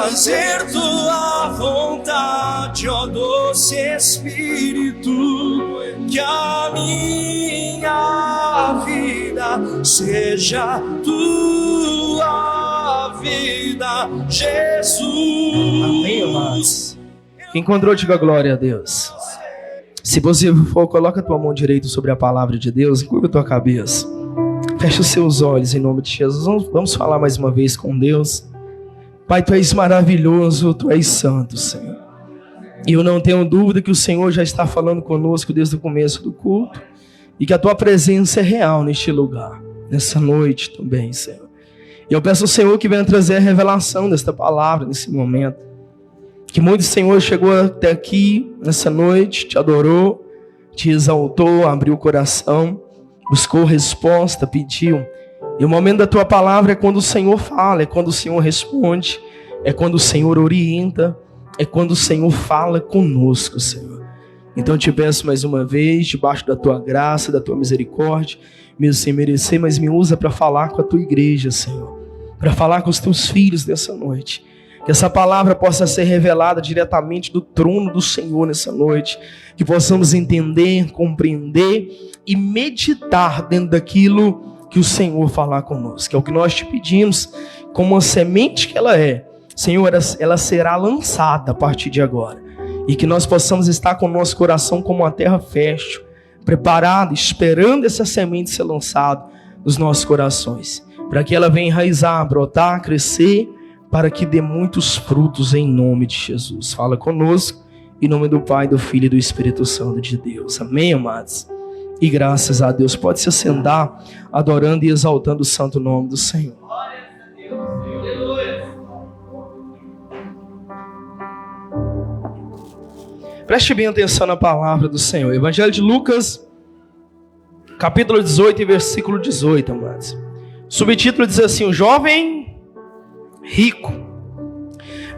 fazer tua vontade, ó doce Espírito, que a minha vida seja tua vida, Jesus. Amém, amados. Quem encontrou, diga glória a Deus. Se possível for, coloca a tua mão direita sobre a palavra de Deus, curva a tua cabeça. Fecha os seus olhos em nome de Jesus. Vamos falar mais uma vez com Deus. Pai, Tu és maravilhoso, Tu és santo, Senhor. E eu não tenho dúvida que o Senhor já está falando conosco desde o começo do culto. E que a Tua presença é real neste lugar, nessa noite também, Senhor. E eu peço ao Senhor que venha trazer a revelação desta palavra nesse momento. Que muito, Senhor, chegou até aqui nessa noite, Te adorou, Te exaltou, abriu o coração, buscou resposta, pediu. E o momento da Tua palavra é quando o Senhor fala, é quando o Senhor responde, é quando o Senhor orienta, é quando o Senhor fala conosco, Senhor. Então eu Te peço mais uma vez, debaixo da Tua graça, da Tua misericórdia, mesmo sem merecer, mas me usa para falar com a Tua igreja, Senhor, para falar com os Teus filhos nessa noite. Que essa palavra possa ser revelada diretamente do trono do Senhor nessa noite. Que possamos entender, compreender e meditar dentro daquilo que o Senhor falar conosco. Que é o que nós Te pedimos, como a semente que ela é. Senhor, ela será lançada a partir de agora. E que nós possamos estar com o nosso coração como uma terra fértil, preparado, esperando essa semente ser lançada nos nossos corações. Para que ela venha enraizar, brotar, crescer, para que dê muitos frutos em nome de Jesus. Fala conosco, em nome do Pai, do Filho e do Espírito Santo de Deus. Amém, amados? E graças a Deus. Pode se assentar, adorando e exaltando o santo nome do Senhor. Preste bem atenção na palavra do Senhor. Evangelho de Lucas, capítulo 18 e versículo 18, amados. O subtítulo diz assim: o jovem rico.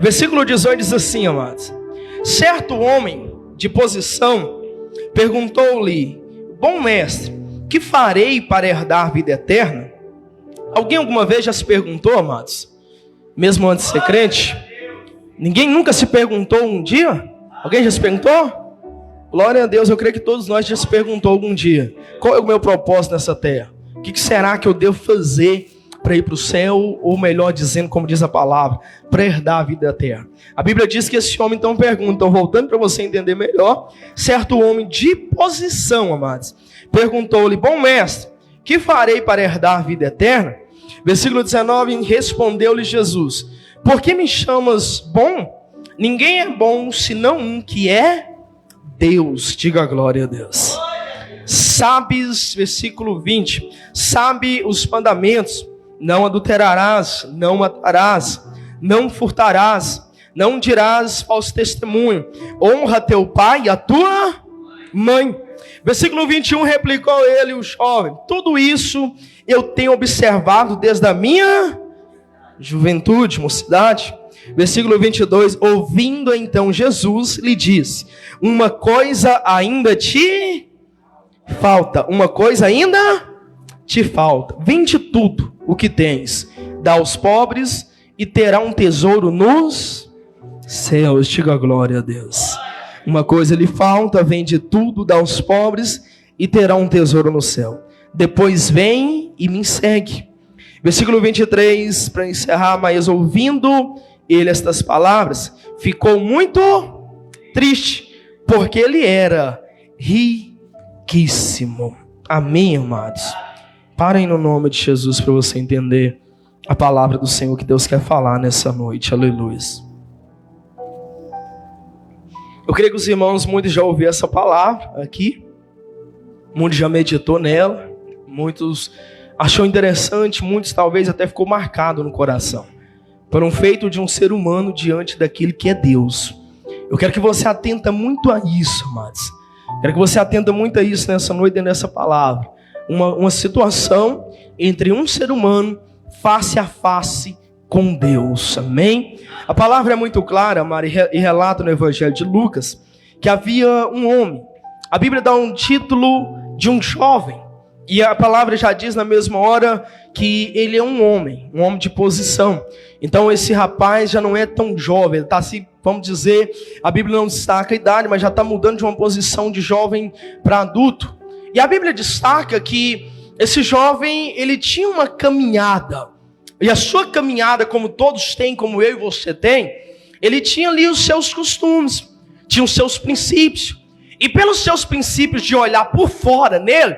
Versículo 18 diz assim, amados: certo homem de posição perguntou-lhe: bom mestre, que farei para herdar vida eterna? Alguém alguma vez já se perguntou, amados? Mesmo antes de ser crente? Ninguém nunca se perguntou um dia? Alguém já se perguntou? Glória a Deus, eu creio que todos nós já se perguntou algum dia: qual é o meu propósito nessa terra? O que será que eu devo fazer para ir para o céu, ou melhor dizendo, como diz a palavra, para herdar a vida eterna? A Bíblia diz que esse homem então pergunta, então voltando para você entender melhor, certo homem de posição, amados, perguntou-lhe: bom mestre, que farei para herdar a vida eterna? Versículo 19, respondeu-lhe Jesus: por que me chamas bom? Ninguém é bom senão um, que é Deus. Diga glória a Deus. Sabes, versículo 20, sabe os mandamentos: não adulterarás, não matarás, não furtarás, não dirás falso testemunho, honra teu pai e a tua mãe. Versículo 21, replicou ele, o jovem: tudo isso eu tenho observado desde a minha juventude, mocidade. Versículo 22, ouvindo então Jesus, lhe disse: uma coisa ainda te falta, uma coisa ainda te falta. Vende tudo o que tens, dá aos pobres, e terá um tesouro nos céus. Diga glória a Deus. Uma coisa lhe falta, vende tudo, dá aos pobres, e terá um tesouro no céu. Depois vem e me segue. Versículo 23, para encerrar: mas ouvindo ele estas palavras, ficou muito triste, porque ele era riquíssimo. Amém, amados? Parem no nome de Jesus para você entender a palavra do Senhor que Deus quer falar nessa noite. Aleluia. Eu creio que os irmãos, muitos já ouviram essa palavra aqui, muitos já meditou nela, muitos achou interessante, muitos talvez até ficou marcado no coração, por um feito de um ser humano diante daquele que é Deus. Eu quero que você atenta muito a isso, amados. Quero que você atenta muito a isso nessa noite e nessa palavra. Uma situação entre um ser humano face a face com Deus. Amém? A palavra é muito clara, Mari, e relata no Evangelho de Lucas que havia um homem. A Bíblia dá um título de um jovem. E a palavra já diz na mesma hora que ele é um homem de posição. Então esse rapaz já não é tão jovem, ele está assim, vamos dizer, a Bíblia não destaca a idade, mas já está mudando de uma posição de jovem para adulto. E a Bíblia destaca que esse jovem, ele tinha uma caminhada. E a sua caminhada, como todos têm, como eu e você tem, ele tinha ali os seus costumes, tinha os seus princípios. E pelos seus princípios de olhar por fora nele,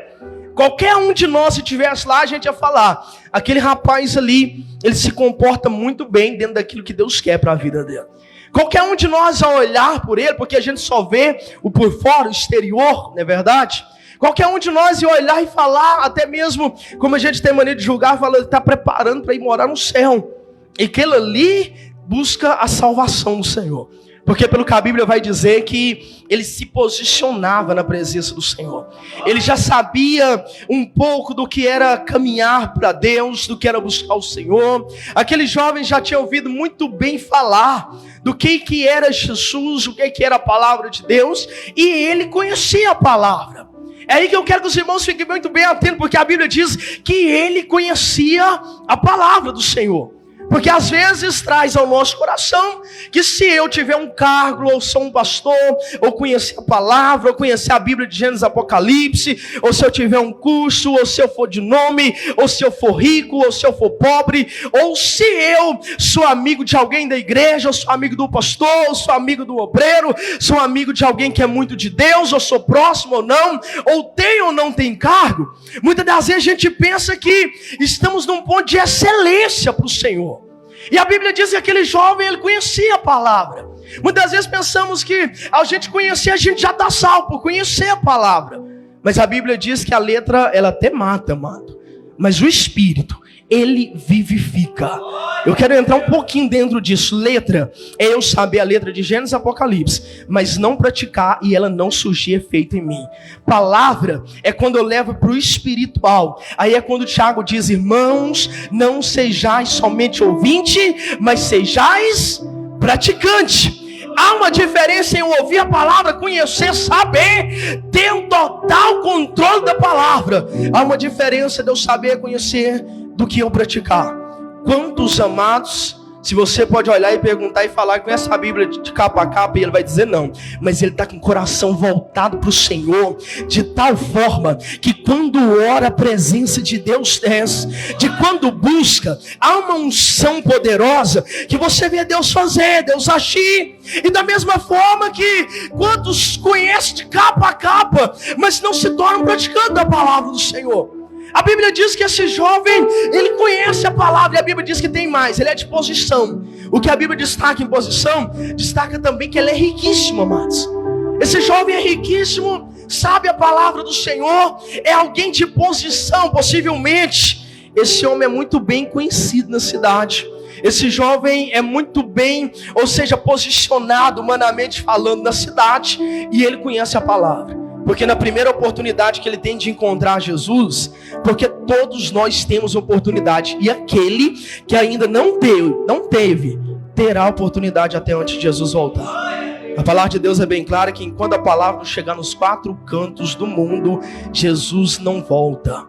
qualquer um de nós, se estivesse lá, a gente ia falar, aquele rapaz ali, ele se comporta muito bem dentro daquilo que Deus quer para a vida dele. Qualquer um de nós, ao olhar por ele, porque a gente só vê o por fora, o exterior, não é verdade? Qualquer um de nós ia olhar e falar, até mesmo, como a gente tem mania de julgar, falando, ele está preparando para ir morar no céu. E aquele ali busca a salvação do Senhor. Porque pelo que a Bíblia vai dizer que ele se posicionava na presença do Senhor. Ele já sabia um pouco do que era caminhar para Deus, do que era buscar o Senhor. Aquele jovem já tinha ouvido muito bem falar do que era Jesus, o que era a palavra de Deus. E ele conhecia a palavra. É aí que eu quero que os irmãos fiquem muito bem atentos, porque a Bíblia diz que ele conhecia a palavra do Senhor. Porque às vezes traz ao nosso coração que se eu tiver um cargo, ou sou um pastor, ou conhecer a palavra, ou conhecer a Bíblia de Gênesis, Apocalipse, ou se eu tiver um curso, ou se eu for de nome, ou se eu for rico, ou se eu for pobre, ou se eu sou amigo de alguém da igreja, ou sou amigo do pastor, ou sou amigo do obreiro, sou amigo de alguém que é muito de Deus, ou sou próximo ou não, ou tem ou não tem cargo. Muitas das vezes a gente pensa que estamos num ponto de excelência para o Senhor. E a Bíblia diz que aquele jovem, ele conhecia a palavra. Muitas vezes pensamos que ao gente conhecer, a gente já está salvo por conhecer a palavra. Mas a Bíblia diz que a letra, ela até mata, amado. Mas o Espírito, ele vivifica. Eu quero entrar um pouquinho dentro disso. Letra é eu saber a letra de Gênesis e Apocalipse, mas não praticar e ela não surgir efeito em mim. Palavra é quando eu levo para o espiritual. Aí é quando o Tiago diz, irmãos, não sejais somente ouvinte, mas sejais praticante. Há uma diferença em eu ouvir a palavra, conhecer, saber, ter um total controle da palavra. Há uma diferença de eu saber, conhecer, do que eu praticar. Quantos amados, se você pode olhar e perguntar e falar, conhece a Bíblia de capa a capa, e ele vai dizer não, mas ele está com o coração voltado para o Senhor, de tal forma que quando ora a presença de Deus desce, de quando busca, há uma unção poderosa que você vê Deus fazer, Deus agir. E da mesma forma que quantos conhecem de capa a capa, mas não se tornam praticantes da palavra do Senhor. A Bíblia diz que esse jovem, ele conhece a palavra, e a Bíblia diz que tem mais, ele é de posição. O que a Bíblia destaca em posição, destaca também que ele é riquíssimo, amados. Esse jovem é riquíssimo, sabe a palavra do Senhor, é alguém de posição, possivelmente. Esse homem é muito bem conhecido na cidade. Esse jovem é muito bem, ou seja, posicionado humanamente falando na cidade, e ele conhece a palavra. Porque na primeira oportunidade que ele tem de encontrar Jesus, porque todos nós temos oportunidade, e aquele que ainda não teve, terá oportunidade até antes de Jesus voltar. A palavra de Deus é bem clara que enquanto a palavra chegar nos 4 cantos do mundo, Jesus não volta.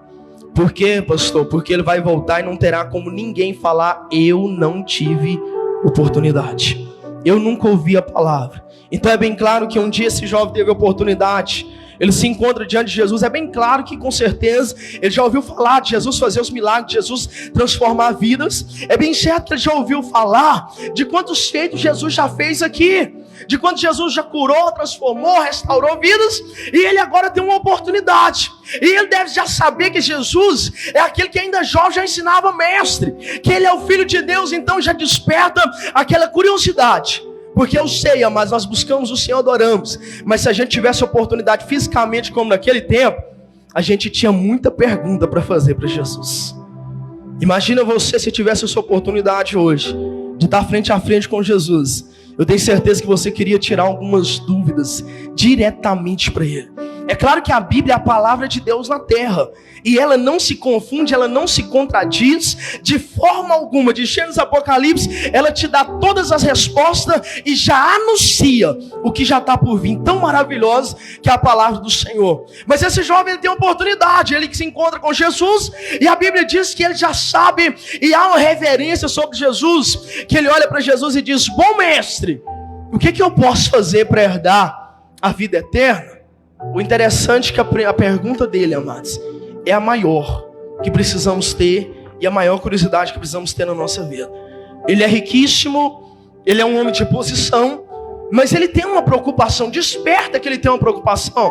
Por quê, pastor? Porque ele vai voltar e não terá como ninguém falar, eu não tive oportunidade, eu nunca ouvi a palavra. Então é bem claro que um dia esse jovem teve oportunidade, ele se encontra diante de Jesus. É bem claro que com certeza ele já ouviu falar de Jesus fazer os milagres, de Jesus transformar vidas. É bem certo que ele já ouviu falar de quantos feitos Jesus já fez aqui, de quanto Jesus já curou, transformou, restaurou vidas. E ele agora tem uma oportunidade, e ele deve já saber que Jesus é aquele que ainda jovem já ensinava mestre, que ele é o Filho de Deus. Então já desperta aquela curiosidade. Porque eu sei, mas nós buscamos o Senhor, adoramos. Mas se a gente tivesse oportunidade fisicamente como naquele tempo, a gente tinha muita pergunta para fazer para Jesus. Imagina você se tivesse essa oportunidade hoje, de estar frente a frente com Jesus. Eu tenho certeza que você queria tirar algumas dúvidas diretamente para Ele. É claro que a Bíblia é a palavra de Deus na terra. E ela não se confunde, ela não se contradiz de forma alguma. De Gênesis a Apocalipse, ela te dá todas as respostas e já anuncia o que já está por vir. Tão maravilhosa que é a palavra do Senhor. Mas esse jovem, ele tem uma oportunidade. Ele que se encontra com Jesus, e a Bíblia diz que ele já sabe, e há uma reverência sobre Jesus, que ele olha para Jesus e diz: bom mestre, o que eu posso fazer para herdar a vida eterna? O interessante é que a pergunta dele, amados, é a maior que precisamos ter, e a maior curiosidade que precisamos ter na nossa vida. Ele é riquíssimo, ele é um homem de posição, mas ele tem uma preocupação. Desperta que ele tem uma preocupação.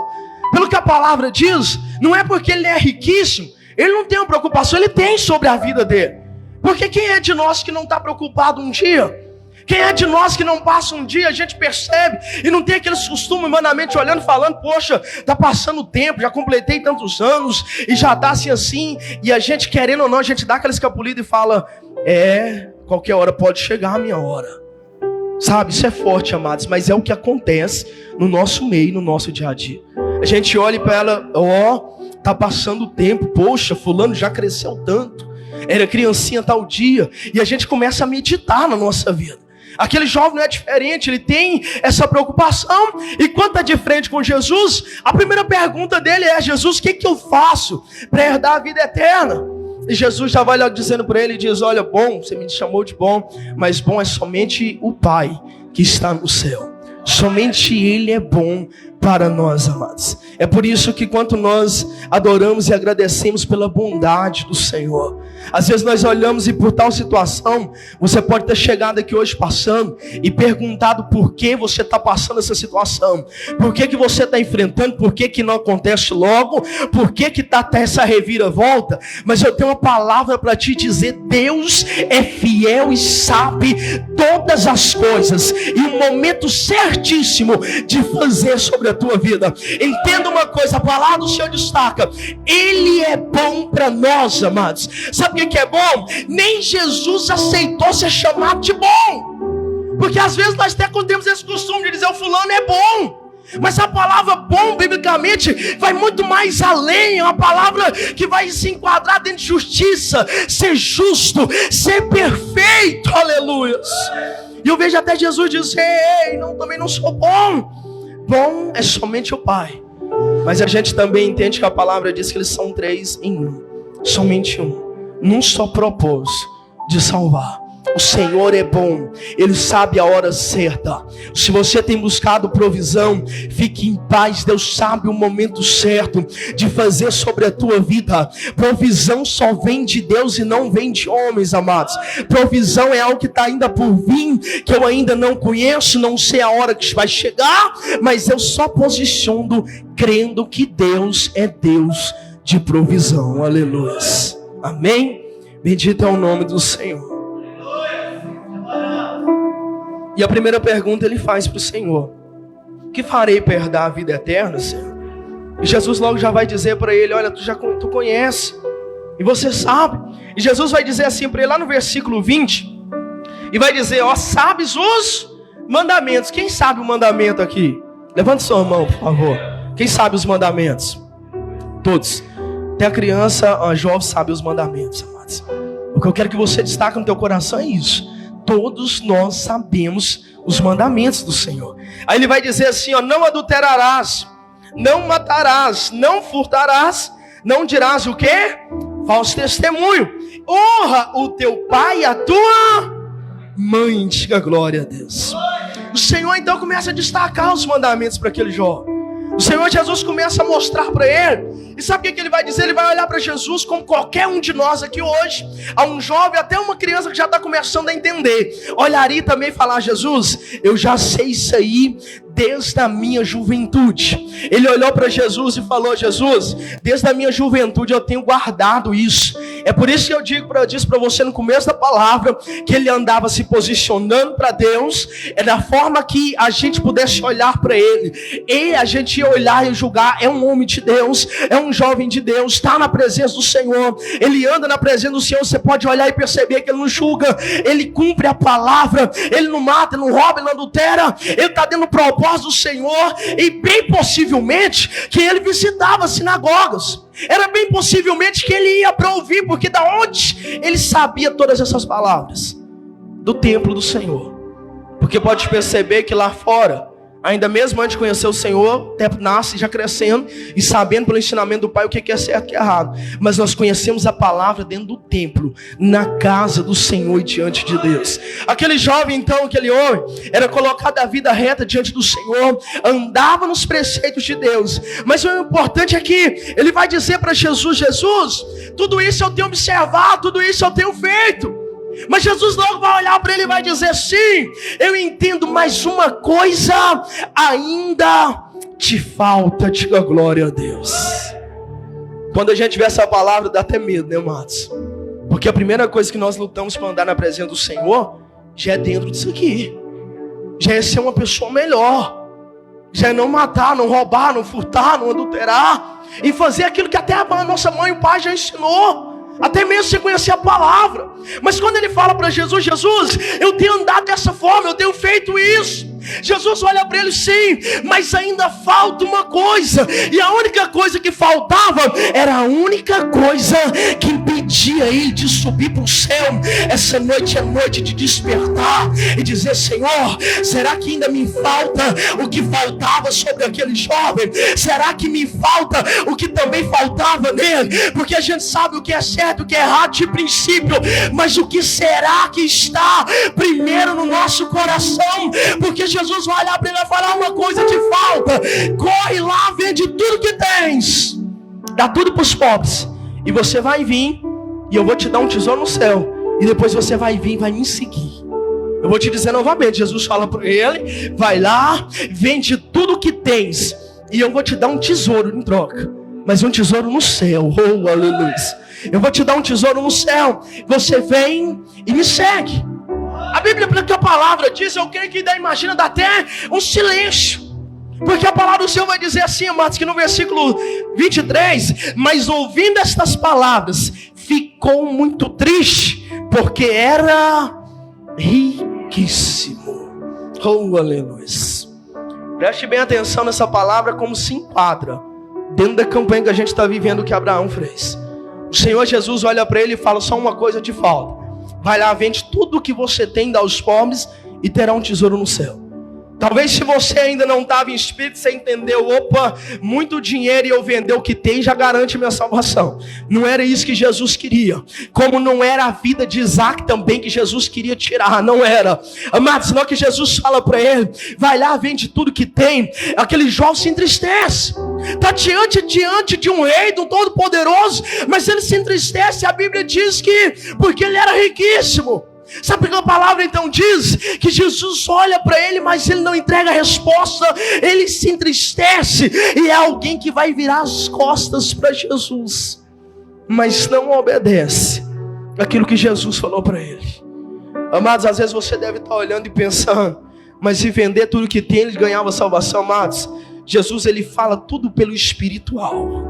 Pelo que a palavra diz, não é porque ele é riquíssimo, ele não tem uma preocupação, ele tem sobre a vida dele. Porque quem é de nós que não está preocupado um dia? Quem é de nós que não passa um dia, a gente percebe, e não tem aqueles costumes humanamente olhando, falando: poxa, está passando o tempo, já completei tantos anos, e já está assim, e a gente, querendo ou não, a gente dá aquela escapulida e fala: qualquer hora pode chegar a minha hora. Sabe, isso é forte, amados, mas é o que acontece no nosso meio, no nosso dia a dia. A gente olha para ela: está passando o tempo, poxa, fulano já cresceu tanto, era criancinha tal dia, e a gente começa a meditar na nossa vida. Aquele jovem não é diferente, ele tem essa preocupação. E quando está de frente com Jesus, a primeira pergunta dele é: Jesus, o que eu faço para herdar a vida eterna? E Jesus já vai lá dizendo para ele, diz: olha, bom, você me chamou de bom, mas bom é somente o Pai que está no céu. Somente Ele é bom para nós, amados. É por isso que quando nós adoramos e agradecemos pela bondade do Senhor, às vezes nós olhamos e por tal situação, você pode ter chegado aqui hoje passando e perguntado por que você está passando essa situação, por que você está enfrentando, por que não acontece logo, por que está essa reviravolta. Mas eu tenho uma palavra para te dizer: Deus é fiel e sabe todas as coisas, e o momento certíssimo de fazer sobre a tua vida. Entenda uma coisa, a palavra do Senhor destaca: Ele é bom para nós, amados. Sabe o que é bom? Nem Jesus aceitou ser chamado de bom, porque às vezes nós até temos esse costume de dizer: o fulano é bom. Mas a palavra bom, biblicamente, vai muito mais além. É uma palavra que vai se enquadrar dentro de justiça, ser justo, ser perfeito, aleluia. E eu vejo até Jesus dizer: também não sou bom. Bom é somente o Pai. Mas a gente também entende que a palavra diz que eles são três em um. Somente um. Num só propósito de salvar. O Senhor é bom, Ele sabe a hora certa. Se você tem buscado provisão, fique em paz. Deus sabe o momento certo de fazer sobre a tua vida. Provisão só vem de Deus e não vem de homens, amados. Provisão é algo que está ainda por vir, que eu ainda não conheço, não sei a hora que vai chegar, mas eu só posiciono crendo que Deus é Deus de provisão. Aleluia. Amém? Bendito é o nome do Senhor. E a primeira pergunta ele faz para o Senhor: o que farei para herdar a vida eterna, Senhor? E Jesus logo já vai dizer para ele: olha, tu conhece, e você sabe. E Jesus vai dizer assim para ele, lá no versículo 20, e vai dizer: sabes os mandamentos. Quem sabe o mandamento aqui? Levante sua mão, por favor. Quem sabe os mandamentos? Todos. Até a criança, a jovem sabe os mandamentos, amados. O que eu quero que você destaque no teu coração é isso: todos nós sabemos os mandamentos do Senhor. Aí ele vai dizer assim: não adulterarás, não matarás, não furtarás, não dirás o quê? Falso testemunho. Honra o teu pai e a tua mãe. Diga glória a Deus. O Senhor então começa a destacar os mandamentos para aquele jovem. O Senhor Jesus começa a mostrar para ele. E sabe o que ele vai dizer? Ele vai olhar para Jesus como qualquer um de nós aqui hoje. A um jovem, até uma criança que já está começando a entender. Olharia também e falar: Jesus, eu já sei isso aí desde a minha juventude. Ele olhou para Jesus e falou: Jesus, desde a minha juventude eu tenho guardado isso. É por isso que eu disse para você no começo da palavra, que ele andava se posicionando para Deus, é da forma que a gente pudesse olhar para ele, e a gente ia olhar e julgar, é um homem de Deus, é um jovem de Deus, está na presença do Senhor, ele anda na presença do Senhor, você pode olhar e perceber que ele não julga, ele cumpre a palavra, ele não mata, ele não rouba, ele não adultera, ele está dentro do propósito do Senhor, e bem possivelmente que ele visitava sinagogas, era bem possivelmente que ele ia para ouvir, porque da onde ele sabia todas essas palavras? Do templo do Senhor. Porque pode perceber que lá fora, ainda mesmo antes de conhecer o Senhor, nasce já crescendo e sabendo pelo ensinamento do Pai o que é certo e o que é errado. Mas nós conhecemos a palavra dentro do templo, na casa do Senhor e diante de Deus. Aquele jovem então, aquele homem, era colocado a vida reta diante do Senhor, andava nos preceitos de Deus. Mas o importante é que ele vai dizer para Jesus: Jesus, tudo isso eu tenho observado, tudo isso eu tenho feito. Mas Jesus logo vai olhar para ele e vai dizer: sim, eu entendo, mas uma coisa ainda te falta. Diga glória a Deus. Quando a gente vê essa palavra dá até medo, né, amados? Porque a primeira coisa que nós lutamos para andar na presença do Senhor já é dentro disso aqui, já é ser uma pessoa melhor, já é não matar, não roubar, não furtar, não adulterar, e fazer aquilo que até a nossa mãe e o pai já ensinou, até mesmo sem conhecer a palavra. Mas quando ele fala para Jesus: Jesus, eu tenho andado dessa forma, eu tenho feito isso. Jesus olha para ele: sim, mas ainda falta uma coisa. E a única coisa que faltava era a única coisa que impedia ele de subir para o céu. Essa noite é noite de despertar e dizer: Senhor, será que ainda me falta o que faltava sobre aquele jovem? Será que me falta o que também faltava nele? Porque a gente sabe o que é certo, o que é errado de princípio, mas o que será que está primeiro no nosso coração? Porque Jesus vai olhar para ele e vai falar: uma coisa te falta, corre lá, vende tudo que tens, dá tudo para os pobres, e você vai vir, e eu vou te dar um tesouro no céu, e depois você vai vir e vai me seguir. Eu vou te dizer novamente, Jesus fala para ele: vai lá, vende tudo que tens, e eu vou te dar um tesouro em troca, mas um tesouro no céu. Oh, aleluia. Eu vou te dar um tesouro no céu, você vem e me segue. A Bíblia, porque a palavra diz, eu creio que imagina, dá até um silêncio, porque a palavra do Senhor vai dizer assim, amados, que no versículo 23, mas ouvindo estas palavras, ficou muito triste, porque era riquíssimo. Oh, aleluia. Preste bem atenção nessa palavra, como se enquadra dentro da campanha que a gente está vivendo, que Abraão fez. O Senhor Jesus olha para ele e fala: só uma coisa te falta, vai lá, vende tudo o que você tem, dá aos pobres, e terá um tesouro no céu. Talvez se você ainda não estava em espírito, você entendeu: opa, muito dinheiro e eu vender o que tem já garante minha salvação. Não era isso que Jesus queria. Como não era a vida de Isaac também que Jesus queria tirar, não era. Amados, senão que Jesus fala para ele: vai lá, vende tudo que tem. Aquele jovem se entristece, está diante de um rei, de um todo-poderoso, mas ele se entristece. A Bíblia diz que porque ele era riquíssimo. Sabe o que a palavra então diz? Que Jesus olha para ele, mas ele não entrega a resposta, ele se entristece, e é alguém que vai virar as costas para Jesus, mas não obedece aquilo que Jesus falou para ele. Amados, às vezes você deve estar olhando e pensando: mas se vender tudo que tem, ele ganhava salvação. Amados, Jesus, ele fala tudo pelo espiritual.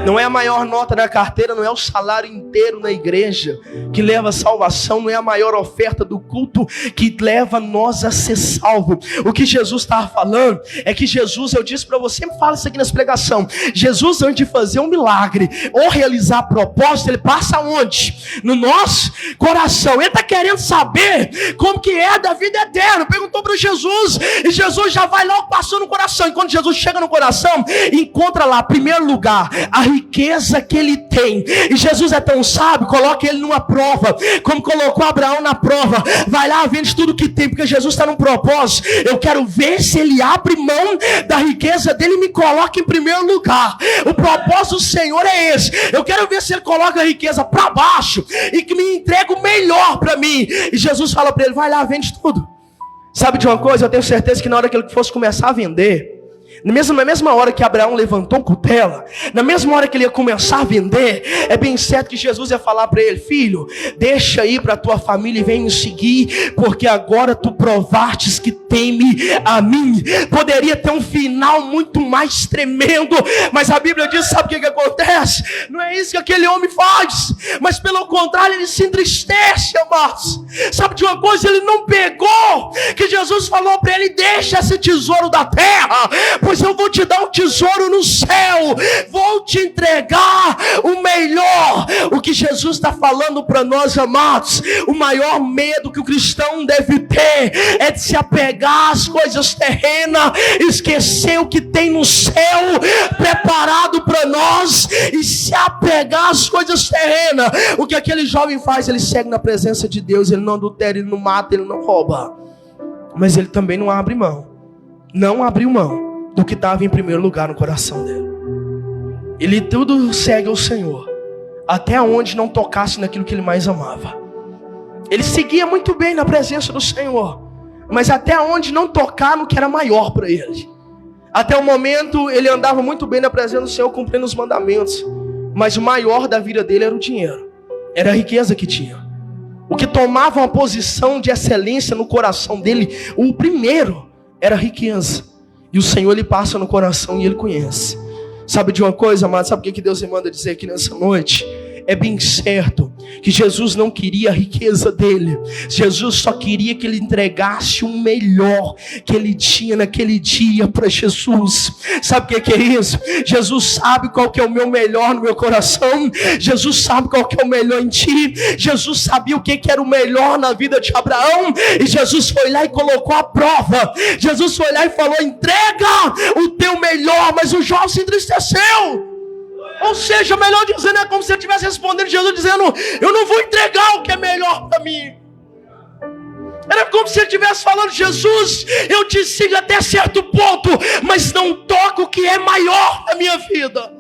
Não é a maior nota da carteira, não é o salário inteiro na igreja que leva a salvação, não é a maior oferta do culto que leva nós a ser salvo. O que Jesus estava falando é que Jesus, eu disse para você, sempre falo isso aqui nas pregações, Jesus, antes de fazer um milagre ou realizar propósito, ele passa onde? No nosso coração. Ele está querendo saber como que é da vida eterna. Perguntou para Jesus, e Jesus já vai logo passando no coração. E quando Jesus chega no coração, encontra lá, em primeiro lugar, a riqueza que ele tem. E Jesus é tão sábio, coloca ele numa prova, como colocou Abraão na prova. Vai lá, vende tudo que tem, porque Jesus está num propósito. Eu quero ver se ele abre mão da riqueza dele e me coloca em primeiro lugar. O propósito do Senhor é esse. Eu quero ver se ele coloca a riqueza para baixo e que me entrega o melhor para mim. E Jesus fala para ele: vai lá, vende tudo. Sabe de uma coisa? Eu tenho certeza que na hora que ele fosse começar a vender, Na mesma hora que Abraão levantou cutela, na mesma hora que ele ia começar a vender, é bem certo que Jesus ia falar para ele: filho, deixa ir para tua família e vem me seguir, porque agora tu provastes que teme a mim. Poderia ter um final muito mais tremendo, mas a Bíblia diz, sabe o que acontece? Não é isso que aquele homem faz, mas pelo contrário, ele se entristece, amados. Sabe de uma coisa? Ele não pegou que Jesus falou para ele: deixa esse tesouro da terra, pois eu vou te dar um tesouro no céu, vou te entregar o melhor. O que Jesus está falando para nós, amados, o maior medo que o cristão deve ter é de se apegar às coisas terrenas, esquecer o que tem no céu preparado para nós e se apegar às coisas terrenas. O que aquele jovem faz? Ele segue na presença de Deus, ele não adultera, ele não mata, ele não rouba, mas ele também não abre mão, não abriu mão do que estava em primeiro lugar no coração dele. Ele tudo segue ao Senhor, até onde não tocasse naquilo que ele mais amava. Ele seguia muito bem na presença do Senhor, mas até onde não tocar no que era maior para ele. Até o momento ele andava muito bem na presença do Senhor, cumprindo os mandamentos, mas o maior da vida dele era o dinheiro, era a riqueza que tinha. O que tomava uma posição de excelência no coração dele, o primeiro, era a riqueza. E o Senhor, ele passa no coração e ele conhece. Sabe de uma coisa, amado? Sabe o que Deus me manda dizer aqui nessa noite? É bem certo que Jesus não queria a riqueza dele. Jesus só queria que ele entregasse o melhor que ele tinha naquele dia para Jesus. Sabe o que é isso? Jesus sabe qual que é o meu melhor no meu coração. Jesus sabe qual que é o melhor em ti. Jesus sabia o que era o melhor na vida de Abraão. E Jesus foi lá e colocou a prova. Jesus foi lá e falou: entrega o teu melhor. Mas o jovem se entristeceu. Ou seja, melhor dizendo, é como se ele estivesse respondendo Jesus dizendo: eu não vou entregar o que é melhor para mim. Era como se ele estivesse falando: Jesus, eu te sigo até certo ponto, mas não toco o que é maior na minha vida.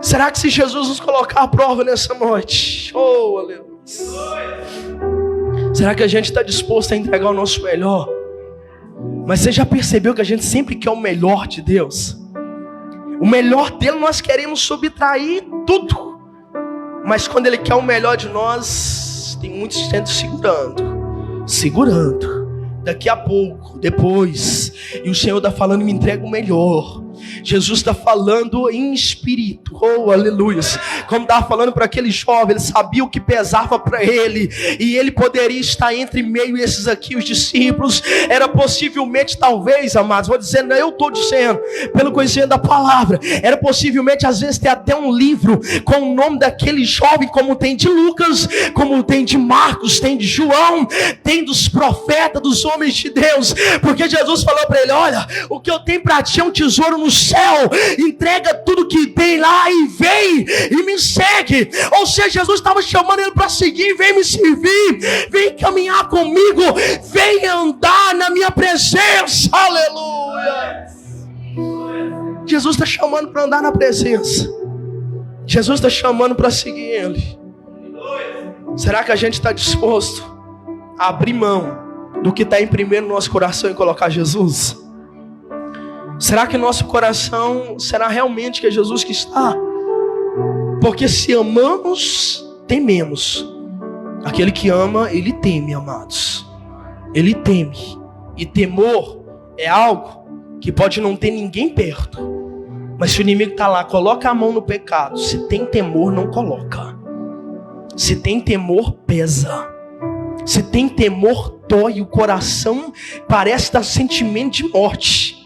Será que se Jesus nos colocar à prova nessa noite, oh aleluia, será que a gente está disposto a entregar o nosso melhor? Mas você já percebeu que a gente sempre quer o melhor de Deus? O melhor dele nós queremos subtrair tudo. Mas quando ele quer o melhor de nós, tem muitos gente segurando. Daqui a pouco, depois. E o Senhor está falando: me entrega o melhor. Jesus está falando em espírito, oh aleluia, como estava falando para aquele jovem. Ele sabia o que pesava para ele, e ele poderia estar entre meio a esses aqui, os discípulos. Era possivelmente, talvez, amados, vou dizer, não, eu estou dizendo, pelo conhecimento da palavra, era possivelmente, às vezes, ter até um livro com o nome daquele jovem, como tem de Lucas, como tem de Marcos, tem de João, tem dos profetas, dos homens de Deus, porque Jesus falou para ele: olha, o que eu tenho para ti é um tesouro no céu, entrega tudo que tem lá e vem e me segue. Ou seja, Jesus estava chamando ele para seguir: vem me servir, vem caminhar comigo, vem andar na minha presença, aleluia. Jesus está chamando para andar na presença, Jesus está chamando para seguir ele. Será que a gente está disposto a abrir mão do que está em primeiro no nosso coração e colocar Jesus? Será que nosso coração será realmente que é Jesus que está? Porque se amamos, tememos. Aquele que ama, ele teme, amados. Ele teme. E temor é algo que pode não ter ninguém perto, mas se o inimigo está lá, coloca a mão no pecado. Se tem temor, não coloca. Se tem temor, pesa. Se tem temor, dói. O coração parece dar sentimento de morte.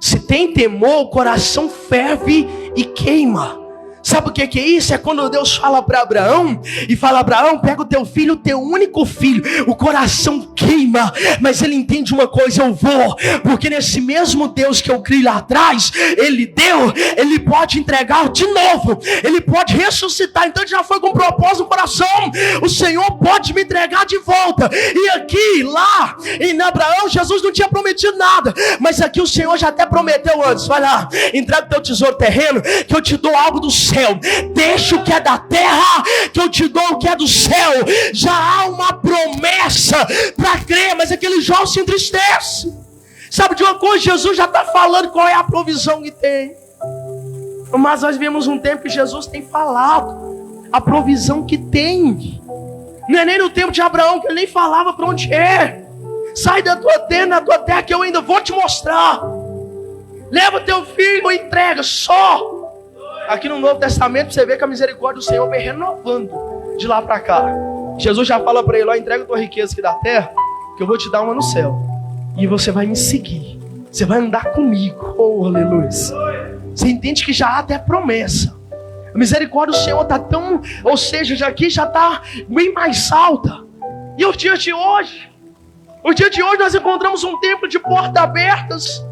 Se tem temor, o coração ferve e queima. Sabe o que é isso? É quando Deus fala para Abraão e fala: Abraão, pega o teu filho, o teu único filho. O coração queima, mas ele entende uma coisa: eu vou, porque nesse mesmo Deus que eu criei lá atrás, ele deu, ele pode entregar de novo, ele pode ressuscitar. Então ele já foi com propósito no coração: o Senhor pode me entregar de volta. E aqui, lá em Abraão, Jesus não tinha prometido nada, mas aqui o Senhor já até prometeu antes: vai lá, entrega o teu tesouro terreno, que eu te dou algo do céu. Deixa o que é da terra, que eu te dou o que é do céu. Já há uma promessa para crer. Mas aquele jovem se entristece. Sabe de uma coisa? Jesus já está falando qual é a provisão que tem. Mas nós vemos um tempo que Jesus tem falado a provisão que tem. Não é nem no tempo de Abraão, que ele nem falava para onde é. Sai da tua terra que eu ainda vou te mostrar. Leva teu filho e entrega só. Aqui no Novo Testamento você vê que a misericórdia do Senhor vem renovando de lá para cá. Jesus já fala para ele, ó, entrega a tua riqueza aqui da terra, que eu vou te dar uma no céu. E você vai me seguir. Você vai andar comigo. Oh, aleluia. Você entende que já há até promessa. A misericórdia do Senhor está tão... Ou seja, já aqui já está bem mais alta. E o dia de hoje... O dia de hoje nós encontramos um templo de portas abertas.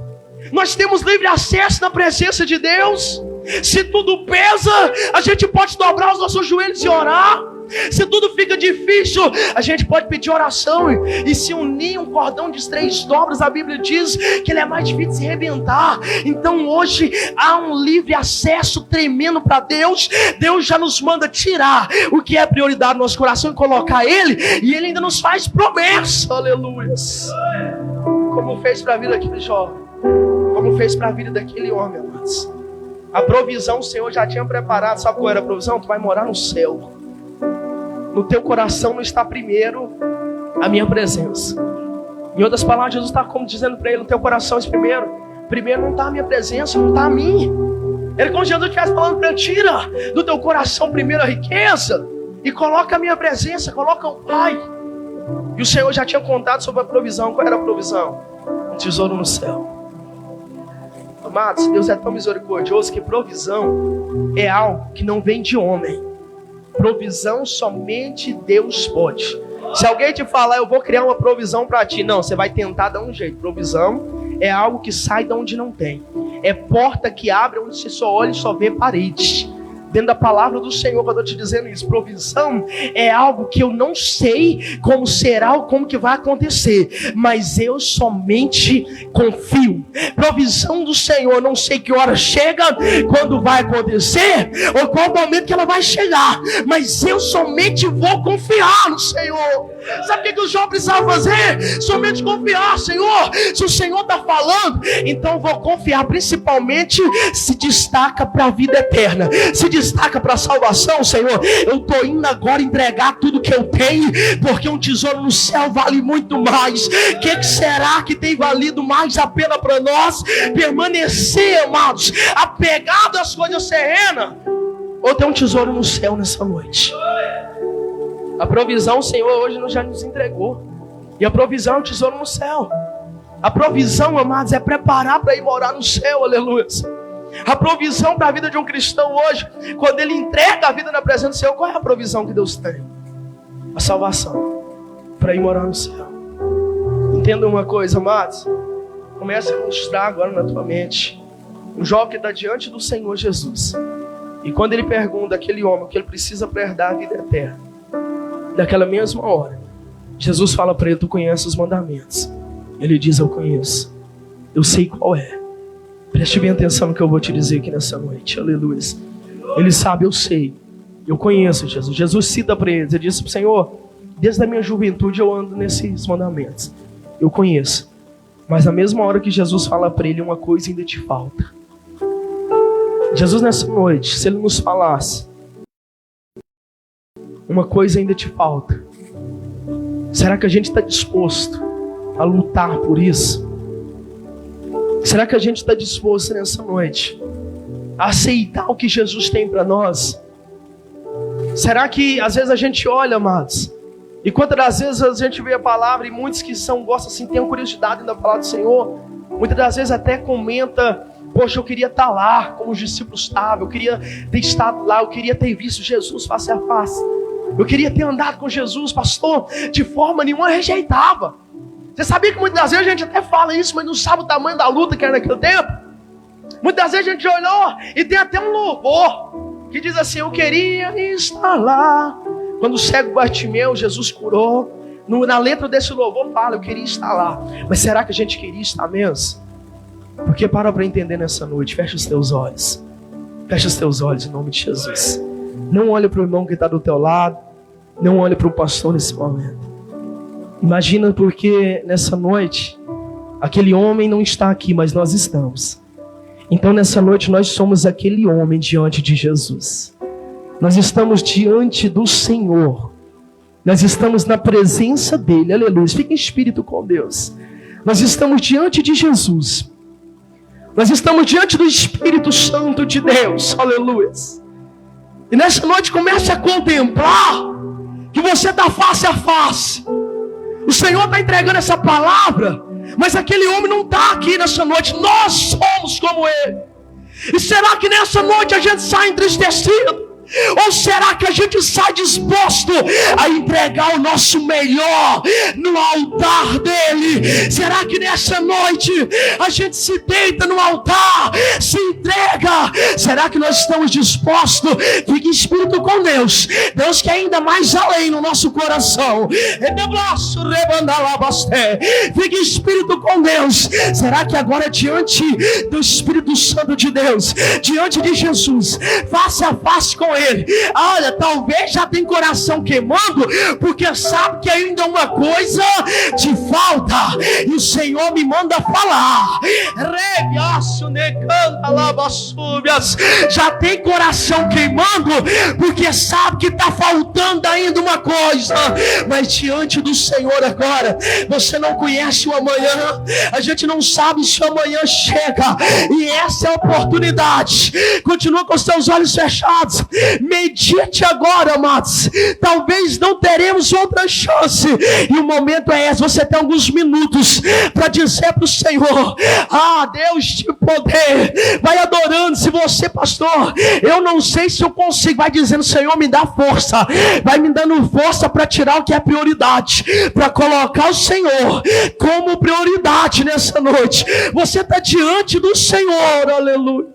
Nós temos livre acesso na presença de Deus. Se tudo pesa, a gente pode dobrar os nossos joelhos e orar. Se tudo fica difícil, a gente pode pedir oração e se unir um cordão de 3 dobras. A Bíblia diz que ele é mais difícil de se arrebentar. Então hoje há um livre acesso tremendo para Deus. Deus já nos manda tirar o que é prioridade no nosso coração e colocar Ele. E Ele ainda nos faz promessa. Aleluia. Como fez para a vida daquele jovem, como fez para a vida daquele homem, amados. A provisão o Senhor já tinha preparado. Sabe qual era a provisão? Tu vai morar no céu. No teu coração não está primeiro a minha presença. Em outras palavras, Jesus está como dizendo para ele, no teu coração está primeiro não está a minha presença, não está a mim. Ele, como Jesus estivesse falando para ele, tira do teu coração primeiro a riqueza e coloca a minha presença, coloca o Pai. E o Senhor já tinha contado sobre a provisão. Qual era a provisão? Um tesouro no céu. Amados, Deus é tão misericordioso que provisão é algo que não vem de homem. Provisão somente Deus pode. Se alguém te falar, eu vou criar uma provisão para ti, não, você vai tentar dar um jeito. Provisão é algo que sai de onde não tem. É porta que abre onde você só olha e só vê paredes. Dentro da palavra do Senhor, eu estou te dizendo isso. Provisão é algo que eu não sei como será ou como que vai acontecer, mas eu somente confio. Provisão do Senhor, eu não sei que hora chega, quando vai acontecer, ou qual momento que ela vai chegar, mas eu somente vou confiar no Senhor. Sabe o que o João precisava fazer? Somente confiar, Senhor. Se o Senhor está falando, então vou confiar. Principalmente se destaca para a vida eterna, se destaca para a salvação. Senhor, eu estou indo agora entregar tudo que eu tenho, porque um tesouro no céu vale muito mais. O que será que tem valido mais a pena para nós? Permanecer, amados, apegado às coisas terrenas, ou ter um tesouro no céu nessa noite? A provisão o Senhor hoje já nos entregou. E a provisão é um tesouro no céu. A provisão, amados, é preparar para ir morar no céu. Aleluia. A provisão para a vida de um cristão hoje, quando ele entrega a vida na presença do Senhor, qual é a provisão que Deus tem? A salvação, para ir morar no céu. Entenda uma coisa, amados. Comece a mostrar agora na tua mente um jovem que está diante do Senhor Jesus. E quando ele pergunta àquele homem o que ele precisa para herdar a vida eterna, naquela mesma hora, Jesus fala para ele, tu conheces os mandamentos. Ele diz, eu conheço. Eu sei qual é. Preste bem atenção no que eu vou te dizer aqui nessa noite. Aleluia. Ele sabe, eu sei. Eu conheço Jesus. Jesus cita para ele, ele diz, Senhor, desde a minha juventude eu ando nesses mandamentos. Eu conheço. Mas na mesma hora que Jesus fala para ele, uma coisa ainda te falta. Jesus nessa noite, se ele nos falasse, uma coisa ainda te falta. Será que a gente está disposto a lutar por isso? Será que a gente está disposto nessa noite a aceitar o que Jesus tem para nós? Será que às vezes a gente olha, amados, e quantas das vezes a gente vê a palavra, e muitos que gostam assim, têm curiosidade da palavra do Senhor, muitas das vezes até comenta, poxa, eu queria estar lá como os discípulos estavam, eu queria ter estado lá, eu queria ter visto Jesus face a face. Eu queria ter andado com Jesus, pastor, de forma nenhuma rejeitava. Você sabia que muitas das vezes a gente até fala isso, mas não sabe o tamanho da luta que era naquele tempo? Muitas das vezes a gente olhou e tem até um louvor que diz assim, eu queria estar lá. Quando o cego Bartimeu, Jesus curou. Na letra desse louvor fala, eu queria estar lá. Mas será que a gente queria estar mesmo? Porque para entender nessa noite, fecha os teus olhos. Fecha os teus olhos em nome de Jesus. Não olhe para o irmão que está do teu lado. Não olhe para o pastor nesse momento. Imagina porque nessa noite Aquele homem não está aqui, mas nós estamos. Então nessa noite nós somos aquele homem diante de Jesus. Nós estamos diante do Senhor. Nós estamos na presença dEle, aleluia. Fica em espírito com Deus. Nós estamos diante de Jesus. Nós estamos diante do Espírito Santo de Deus, aleluia. E nessa noite comece a contemplar que você está face a face. O Senhor está entregando essa palavra, mas aquele homem não está aqui nessa noite. Nós somos como ele. E será que nessa noite a gente sai entristecido? Ou será que a gente sai disposto a entregar o nosso melhor no altar dele? Será que nessa noite a gente se deita no altar, se entrega? Será que nós estamos dispostos? Fique em espírito com Deus. Deus quer ainda mais além no nosso coração. Fique em espírito com Deus. Será que agora diante do Espírito Santo de Deus, diante de Jesus, face a face com ele, olha, talvez já tem coração queimando, porque sabe que ainda uma coisa te falta, e o Senhor me manda falar. Já tem coração queimando, porque sabe que está faltando ainda uma coisa, mas diante do Senhor agora, você não conhece o amanhã, a gente não sabe se o amanhã chega, e essa é a oportunidade. Continua com os seus olhos fechados. Medite agora, amados. Talvez não teremos outra chance. E o momento é esse. Você tem alguns minutos para dizer para o Senhor: ah, Deus de poder. Vai adorando. Se você, pastor, eu não sei se eu consigo, vai dizendo: Senhor, me dá força. Vai me dando força para tirar o que é prioridade, para colocar o Senhor como prioridade nessa noite. Você está diante do Senhor, aleluia.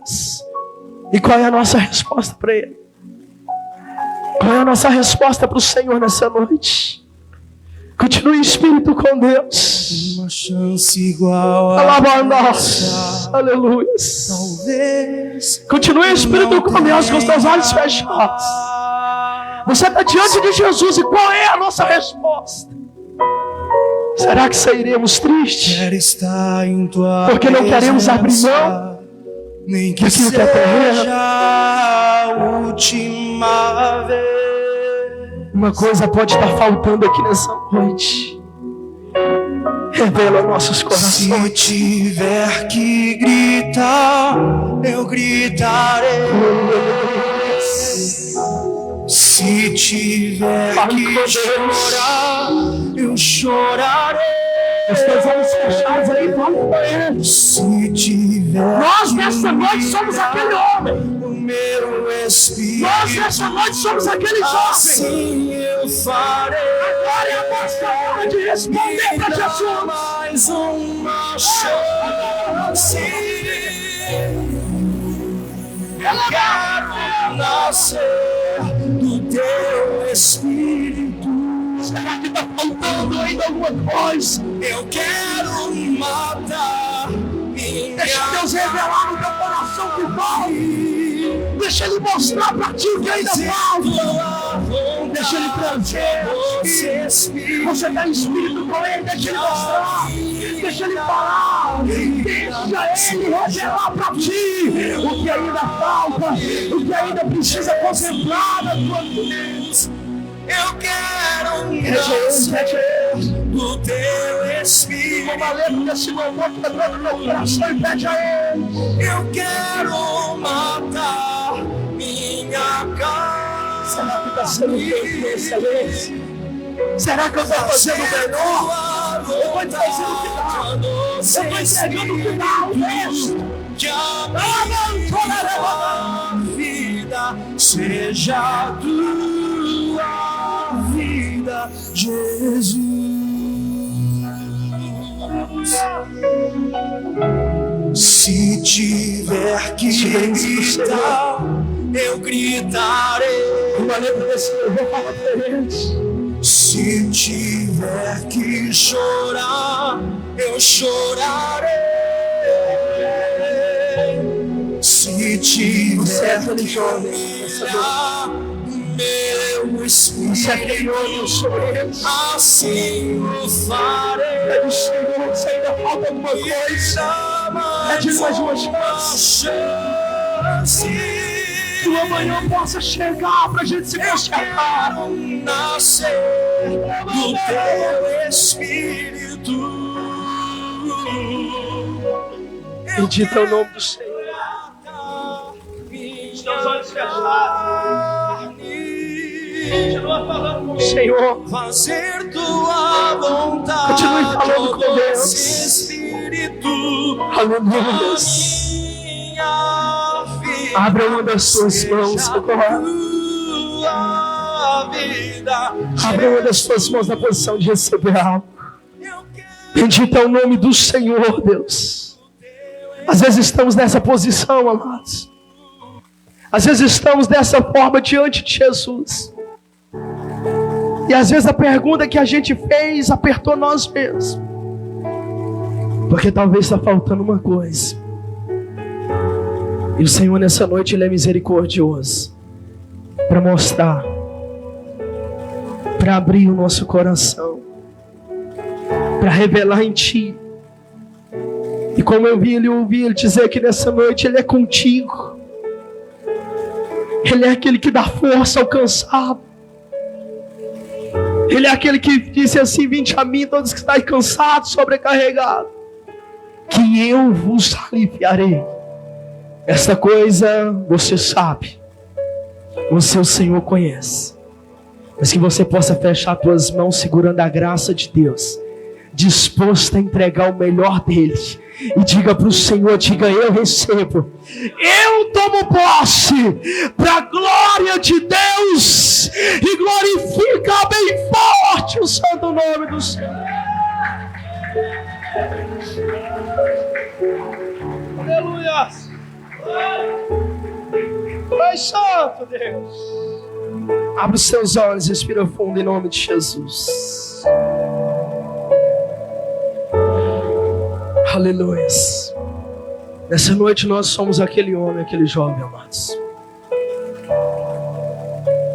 E qual é a nossa resposta para Ele? Qual é a nossa resposta para o Senhor nessa noite? Continue em espírito com Deus. Uma chance igual a nós. Aleluia. Talvez. Continue em espírito com Deus, com os teus olhos fechados. Você está diante de Jesus, e qual é a nossa resposta? Será que sairemos tristes? Quero estar em tua porque não queremos abrir mão nem que daquilo seja que é terreno. a última vez. Uma coisa pode estar faltando aqui nessa noite. Revela nossos corações. Se tiver que gritar, eu gritarei. Se tiver que chorar, eu chorarei. Os teus olhos fechados aí, fala com ele. Se tiver nós nessa noite somos aquele homem. O meu espírito, nós nessa noite somos aquele jovem. Assim eu farei. Agora é a nossa hora de responder para Jesus. Mais uma chance. Eu quero nascer do teu espírito. Será que está faltando ainda alguma coisa? Eu quero matar minha. Deixa Deus revelar no teu coração que falta. Deixa Ele mostrar para ti que ainda falta. Deixa Ele trazer. Você está em espírito com Ele, deixa Ele mostrar. Deixa Ele falar. Deixa Ele revelar para ti o que ainda falta, o que ainda precisa contemplar na tua vida. Eu quero nascer do teu espírito. Uma letra desse louvor que está dentro do meu coração e pede a Ele. Eu quero matar minha carne. Será que está sendo feito excelência? Será que eu estou fazendo o melhor? Eu estou te fazendo o final. Eu estou entregando o final mesmo. Que a minha vida seja tua vida, Jesus. Se tiver que gritar, eu gritarei. Uma letra desse louvor fala para eles. Se tiver que chorar, eu chorarei. Se tiver que humilhar meu teu Espírito, Você é aquele homem, eu sou eu. assim o farei. Pede, Senhor, se ainda falta alguma coisa, pede mais uma chance. Que o amanhã possa chegar pra gente se consertar. Nascer do teu Espírito. Bendito é o nome do Senhor. Os teus olhos fechados. Continua falando com o Senhor. Fazer tua vontade. Continue falando com Deus. Espírito. Aleluia. Abra uma das suas mãos agora. Abra uma das suas mãos na posição de receber algo. Bendito é o nome do Senhor, Deus. Às vezes estamos nessa posição, amados. Às vezes estamos dessa forma diante de Jesus. E às vezes a pergunta que a gente fez apertou nós mesmos. Porque talvez está faltando uma coisa. E o Senhor nessa noite Ele é misericordioso. Para mostrar. Para abrir o nosso coração. Para revelar em Ti. E como eu ouvi Ele dizer que nessa noite Ele é contigo. Ele é aquele que dá força ao cansado. Ele é aquele que disse assim: vinde a mim todos que estáis cansados, sobrecarregados, que eu vos aliviarei. Esta coisa você sabe, você o Senhor conhece. Mas que você possa fechar tuas mãos segurando a graça de Deus, disposto a entregar o melhor dele. E diga para o Senhor, diga: eu recebo, eu tomo posse, para a glória de Deus, e glorifica bem forte o santo nome do Senhor. Aleluia. Pai santo, Deus. Abre os seus olhos, respira fundo em nome de Jesus. Aleluia. Nessa noite nós somos aquele homem, aquele jovem, amados.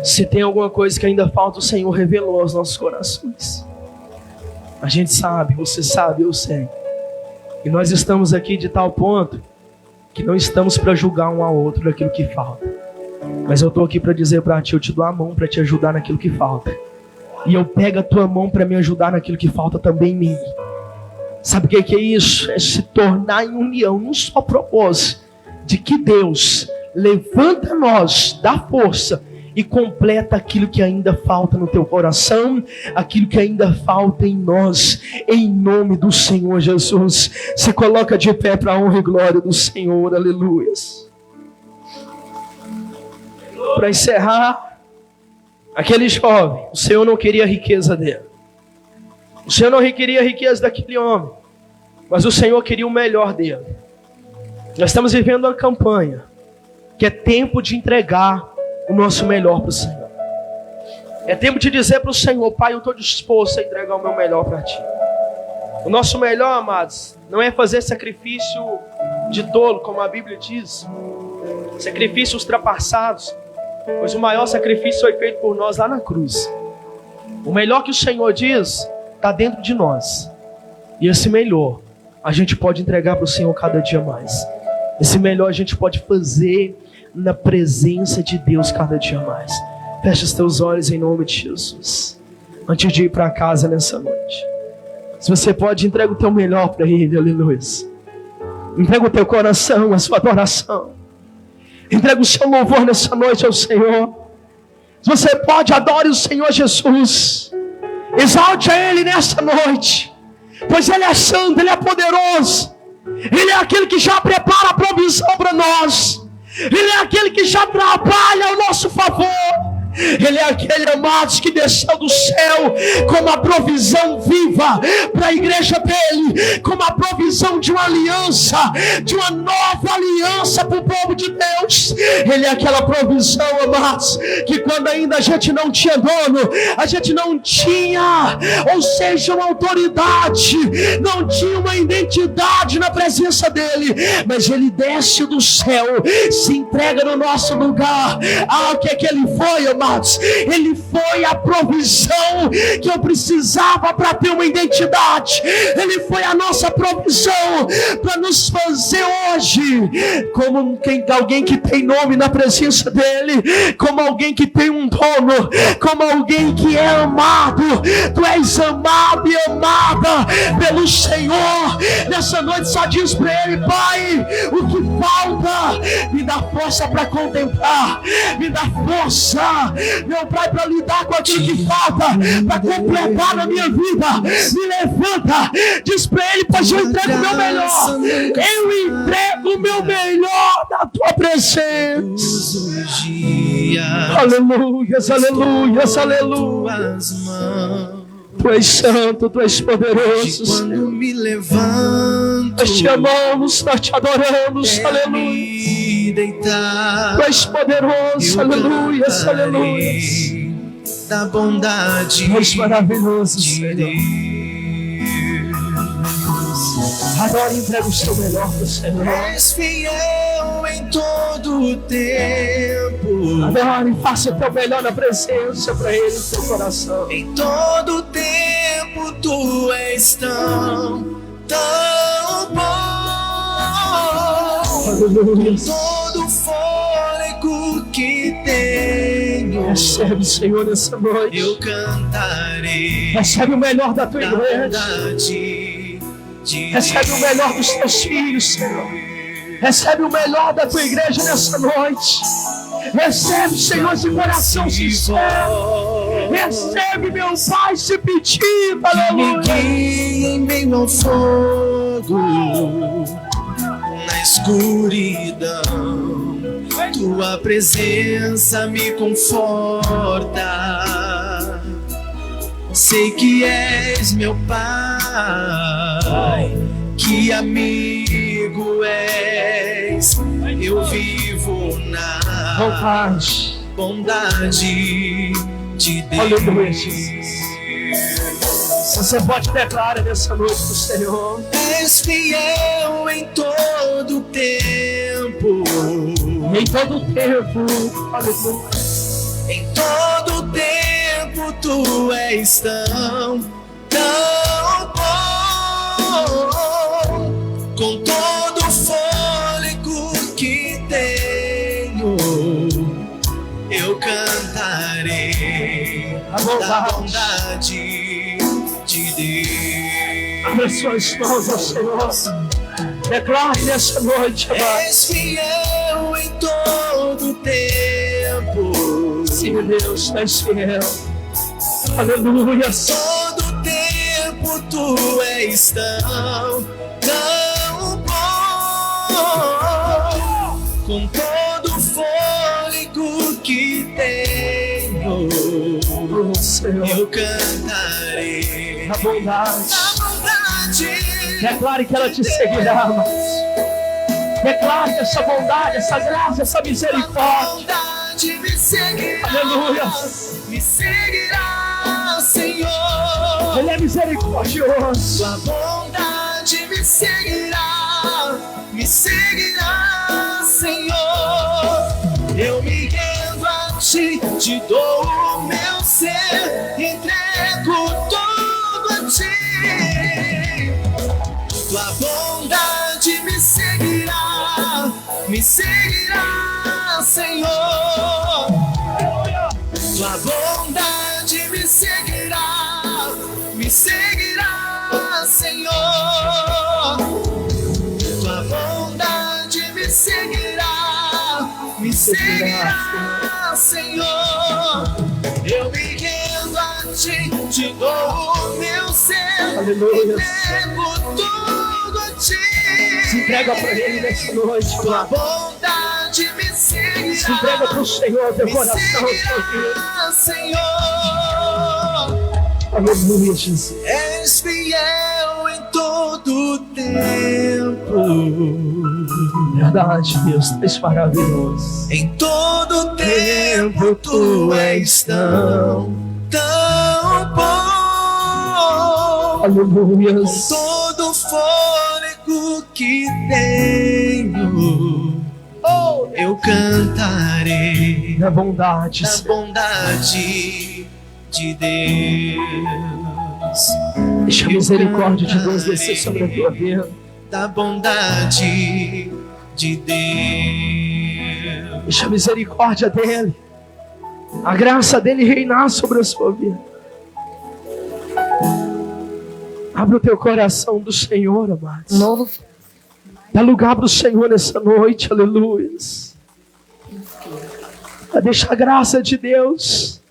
Se tem alguma coisa que ainda falta, o Senhor revelou aos nossos corações. A gente sabe, você sabe, eu sei. E nós estamos aqui de tal ponto que não estamos para julgar um ao outro daquilo que falta. Mas eu estou aqui para dizer para ti: eu te dou a mão para te ajudar naquilo que falta. E eu pego a tua mão para me ajudar naquilo que falta também em mim. Sabe o que é isso? É se tornar em união, num só propósito, de que Deus levanta nós, dá força e completa aquilo que ainda falta no teu coração, aquilo que ainda falta em nós, em nome do Senhor Jesus. Se coloca de pé para a honra e glória do Senhor, aleluia. Para encerrar, aquele jovem, o Senhor não queria a riqueza dele. O Senhor não queria a riqueza daquele homem, mas o Senhor queria o melhor dele. Nós estamos vivendo uma campanha que é tempo de entregar o nosso melhor para o Senhor. É tempo de dizer para o Senhor: Pai, eu estou disposto a entregar o meu melhor para Ti. O nosso melhor, amados, não é fazer sacrifício de tolo, como a Bíblia diz, sacrifícios ultrapassados, pois o maior sacrifício foi feito por nós lá na cruz. O melhor que o Senhor diz está dentro de nós. E esse melhor a gente pode entregar para o Senhor cada dia mais. Esse melhor a gente pode fazer na presença de Deus cada dia mais. Fecha os teus olhos em nome de Jesus. Antes de ir para casa nessa noite, se você pode, entrega o teu melhor para Ele, aleluia. Entrega o teu coração, a sua adoração. Entrega o seu louvor nessa noite ao Senhor. Se você pode, adore o Senhor Jesus. Exalte a Ele nessa noite, pois Ele é santo, Ele é poderoso. Ele é aquele que já prepara a provisão para nós. Ele é aquele que já trabalha ao nosso favor. Ele é aquele, amados, que desceu do céu com uma provisão viva para a igreja dele, com uma provisão de uma aliança, de uma nova aliança para o povo de Deus. Ele é aquela provisão, amados, que quando ainda a gente não tinha dono, a gente não tinha, ou seja, uma autoridade, não tinha uma identidade na presença dele, mas ele desce do céu, se entrega no nosso lugar. O que é que ele foi, amados? Deus, Ele foi a provisão que eu precisava para ter uma identidade. Ele foi a nossa provisão para nos fazer hoje como alguém que tem nome na presença dEle, como alguém que tem um dono, como alguém que é amado. Tu és amado e amada pelo Senhor. Nessa noite só diz para Ele: Pai, o que falta? Me dá força para contemplar, me dá força, meu Pai, para lidar com aquilo que falta, para completar na minha vida. Me levanta, diz para Ele: Pai, eu entrego o meu melhor, eu entrego o meu melhor na tua presença. Aleluia, aleluia, aleluia. Tu és santo, Tu és poderoso, quando me levanto, nós te amamos, nós te adoramos, aleluia. Deitar, Tu és poderoso, aleluia, aleluia. Da bondade, Tu és maravilhoso, Senhor. Agora entrega o seu melhor para o Senhor. És fiel em todo o tempo. Adore, faça o teu melhor na presença para Ele, no teu coração. Em todo o tempo Tu és tão bom. Aleluia. Todo o fôlego que tenho, Recebe, Senhor, nessa noite. eu cantarei Recebe o melhor da tua da igreja. bondade de Recebe o melhor dos teus filhos, Senhor. Recebe o melhor da tua igreja nessa noite. Recebe, Senhor, esse coração sincero. Recebe, meu Pai, esse pedido, aleluia. Ninguém em meio ao fogo, na escuridão, Tua presença me conforta. Sei que és meu Pai, que amigo és. Eu vivo na bondade de Deus. Aleluia, Jesus. Você pode declarar nessa noite do Senhor. És fiel em todo tempo. Em todo tempo, aleluia. Em todo tempo Tu és tão bom. Com todo o fôlego que tenho, eu cantarei A da bondade. bondade de Deus. Abra suas mãos ao Senhor. Declare nessa noite, amado. És fiel em todo tempo. Sim, Deus, Tu és fiel. Aleluia. Todo tempo Tu és tão bom. Com todo o fôlego que tenho, Oh, Senhor, eu cantarei a bondade. da bondade. Declare que ela te seguirá, amados. Declare que essa bondade, essa graça, essa misericórdia. Bondade me seguirá. Aleluia. Me seguirá, Senhor. Ele é misericordioso. Tua bondade me seguirá, Senhor. Eu me rendo a Ti, te dou o meu ser, entrego tudo a Ti. Tua bondade me seguirá, Senhor. Tua bondade me seguirá, Senhor. Tua bondade me seguirá, Senhor. Eu me rendo a Ti, te dou o meu ser, Aleluia. entrego tudo a Ti. Se entrega para Ele nessa noite. Tua bondade me seguirá. Se entrega para o Senhor, teu Me coração, sua vida. seguirá, Senhor. Aleluia, Jesus. És fiel em todo tempo. Verdade, Deus, Tu és maravilhoso. Em todo tempo Tu és tão bom. Aleluia. Com todo o fôlego que tenho, eu cantarei da bondade, da bondade de Deus. Deixa a misericórdia de Deus descer sobre a tua vida. Da bondade de Deus. Deixa a misericórdia dele, a graça dele reinar sobre a sua vida. Abra o teu coração do Senhor, amados. Novo. Dá lugar para o Senhor nessa noite, aleluia. Deixa a graça de Deus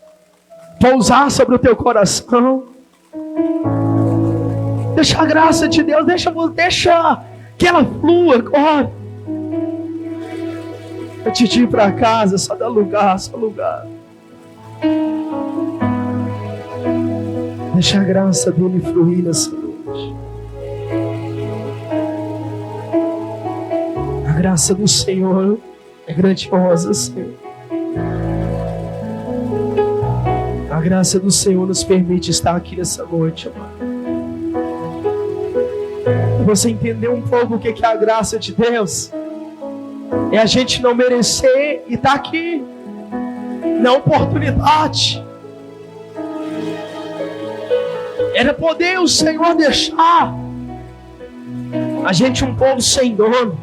pousar sobre o teu coração. Deixa a graça de Deus, deixa que ela flua agora. Antes de ir para casa, só dá lugar, só lugar. Deixa a graça dele fluir nessa noite. A graça do Senhor é grandiosa, Senhor. A graça do Senhor nos permite estar aqui nessa noite, amado. Você entender um pouco o que é a graça de Deus? É a gente não merecer e estar aqui na oportunidade. Era poder o Senhor deixar a gente um povo sem dono,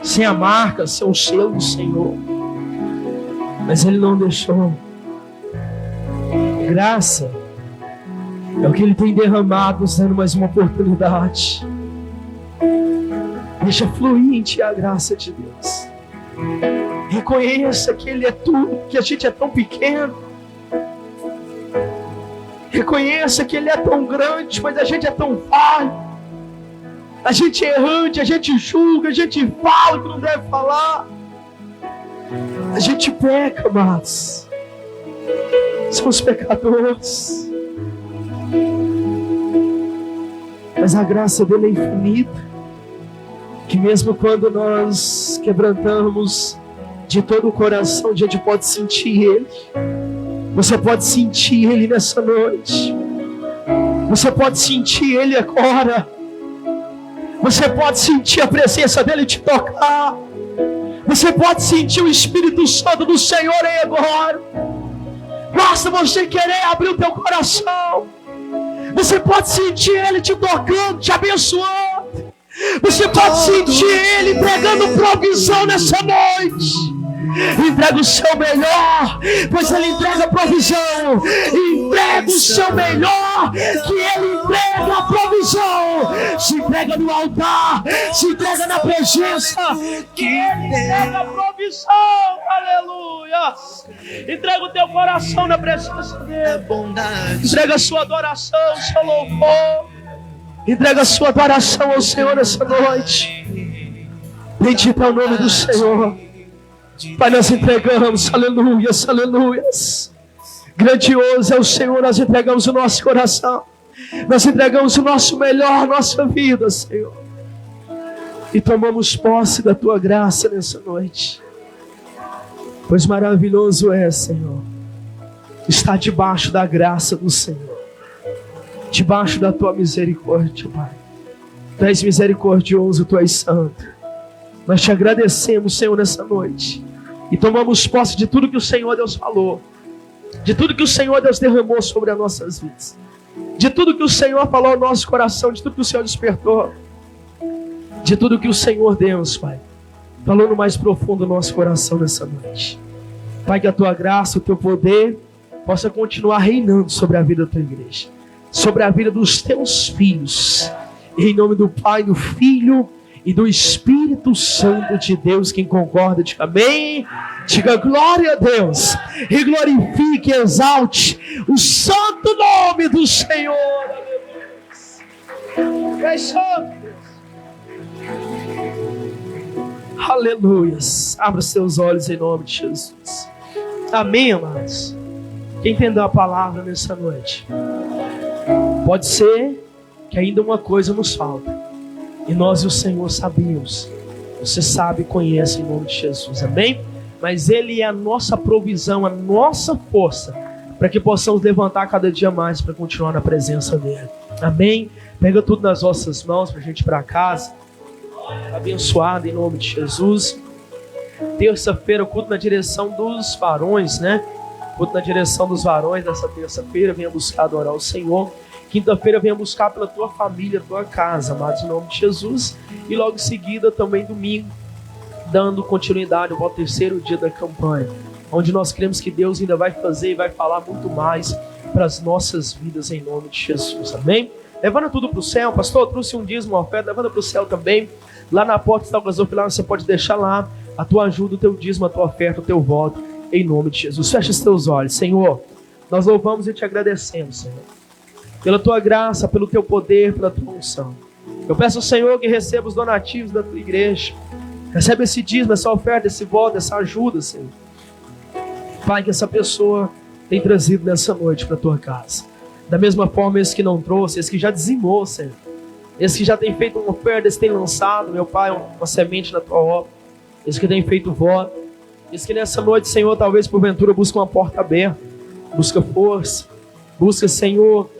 sem a marca, sem o selo do Senhor. Mas Ele não deixou. Graça é o que Ele tem derramado, nos dando mais uma oportunidade. Deixa fluir em ti a graça de Deus. Reconheça que Ele é tudo, que a gente é tão pequeno. Reconheça que Ele é tão grande, mas a gente é tão falho. A gente é errante, a gente julga, a gente fala o que não deve falar. A gente peca, amados. Somos pecadores. Mas a graça dele é infinita. Que mesmo quando nós quebrantamos de todo o coração, a gente pode sentir Ele. Você pode sentir Ele nessa noite. Você pode sentir Ele agora. Você pode sentir a presença dEle te tocar. Você pode sentir o Espírito Santo do Senhor aí agora. Basta você querer abrir o teu coração. Você pode sentir Ele te tocando, te abençoando. Você pode sentir Ele entregando provisão nessa noite. Entrega o seu melhor, pois Ele entrega a provisão. Entrega o seu melhor, que Ele entrega a provisão. Se entrega no altar, se entrega na presença, que Ele entrega a provisão. Aleluia. Entrega o teu coração na presença dEle. Entrega a sua adoração, o seu louvor. Entrega a sua adoração ao Senhor nessa noite. Bendito é o nome do Senhor. Pai, nós entregamos, aleluias, aleluias. Grandioso é o Senhor, nós entregamos o nosso coração. Nós entregamos o nosso melhor, nossa vida, Senhor. E tomamos posse da Tua graça nessa noite. Pois maravilhoso é, Senhor, estar debaixo da graça do Senhor. Debaixo da Tua misericórdia, Pai. Tu és misericordioso, Tu és santo. Nós te agradecemos, Senhor, nessa noite. E tomamos posse de tudo que o Senhor Deus falou. De tudo que o Senhor Deus derramou sobre as nossas vidas. De tudo que o Senhor falou ao nosso coração. De tudo que o Senhor despertou. De tudo que o Senhor Deus, Pai, falou no mais profundo do nosso coração nessa noite. Pai, que a Tua graça, o Teu poder possa continuar reinando sobre a vida da Tua igreja. Sobre a vida dos Teus filhos. Em nome do Pai, do Filho e do Espírito Santo de Deus. Quem concorda, diga amém. Diga glória a Deus. E glorifique e exalte o santo nome do Senhor. É santo, Deus. Aleluias. Abra seus olhos em nome de Jesus. Amém, amados. Quem entendeu a palavra nessa noite? Pode ser que ainda uma coisa nos falta. E nós e o Senhor sabemos. Você sabe e conhece em nome de Jesus. Amém? Mas Ele é a nossa provisão, a nossa força, para que possamos levantar cada dia mais para continuar na presença dEle. Amém? Pega tudo nas vossas mãos para a gente ir para casa. Abençoado em nome de Jesus. Terça-feira, culto na direção dos varões, né? Culto na direção dos varões dessa terça-feira. Venha buscar adorar o Senhor. Quinta-feira, venha buscar pela tua família, tua casa, amados, em nome de Jesus. E logo em seguida, também domingo, dando continuidade ao terceiro dia da campanha, onde nós cremos que Deus ainda vai fazer e vai falar muito mais para as nossas vidas, em nome de Jesus, amém? Levando tudo para o céu, pastor, trouxe um dízimo, uma oferta, levando para o céu também. Lá na porta está o gasofilar, você pode deixar lá a tua ajuda, o teu dízimo, a tua oferta, o teu voto, em nome de Jesus. Fecha os teus olhos. Senhor, nós louvamos e te agradecemos, Senhor, pela tua graça, pelo teu poder, pela tua unção. Eu peço ao Senhor que receba os donativos da tua igreja. Recebe esse dízimo, essa oferta, esse voto, essa ajuda, Senhor. Pai, que essa pessoa tem trazido nessa noite para a tua casa. Da mesma forma, esse que não trouxe, esse que já dizimou, Senhor. Esse que já tem feito uma oferta, esse que tem lançado, meu Pai, uma semente na tua obra. Esse que tem feito voto. Esse que nessa noite, Senhor, talvez porventura busca uma porta aberta. Busca força. Busca, Senhor,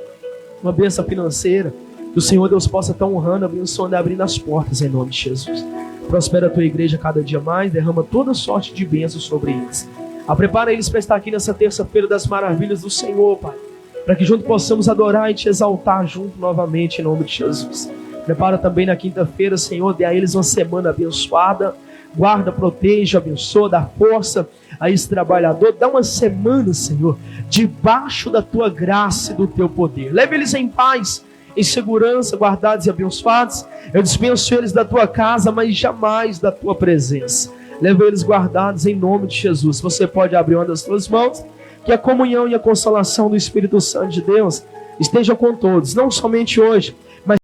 uma bênção financeira. Que o Senhor Deus possa estar honrando, abençoando e abrindo as portas em nome de Jesus. Prospera a tua igreja cada dia mais. Derrama toda sorte de bênçãos sobre eles. Prepara eles para estar aqui nessa terça-feira das maravilhas do Senhor, Pai. Para que juntos possamos adorar e te exaltar junto novamente em nome de Jesus. Prepara também na quinta-feira, Senhor, dê a eles uma semana abençoada. Guarda, proteja, abençoa, dá força a esse trabalhador. Dá uma semana, Senhor, debaixo da tua graça e do teu poder. Leve eles em paz, em segurança, guardados e abençoados. Eu dispenso eles da tua casa, mas jamais da tua presença. Leva eles guardados em nome de Jesus. Você pode abrir uma das tuas mãos. Que a comunhão e a consolação do Espírito Santo de Deus estejam com todos, não somente hoje, mas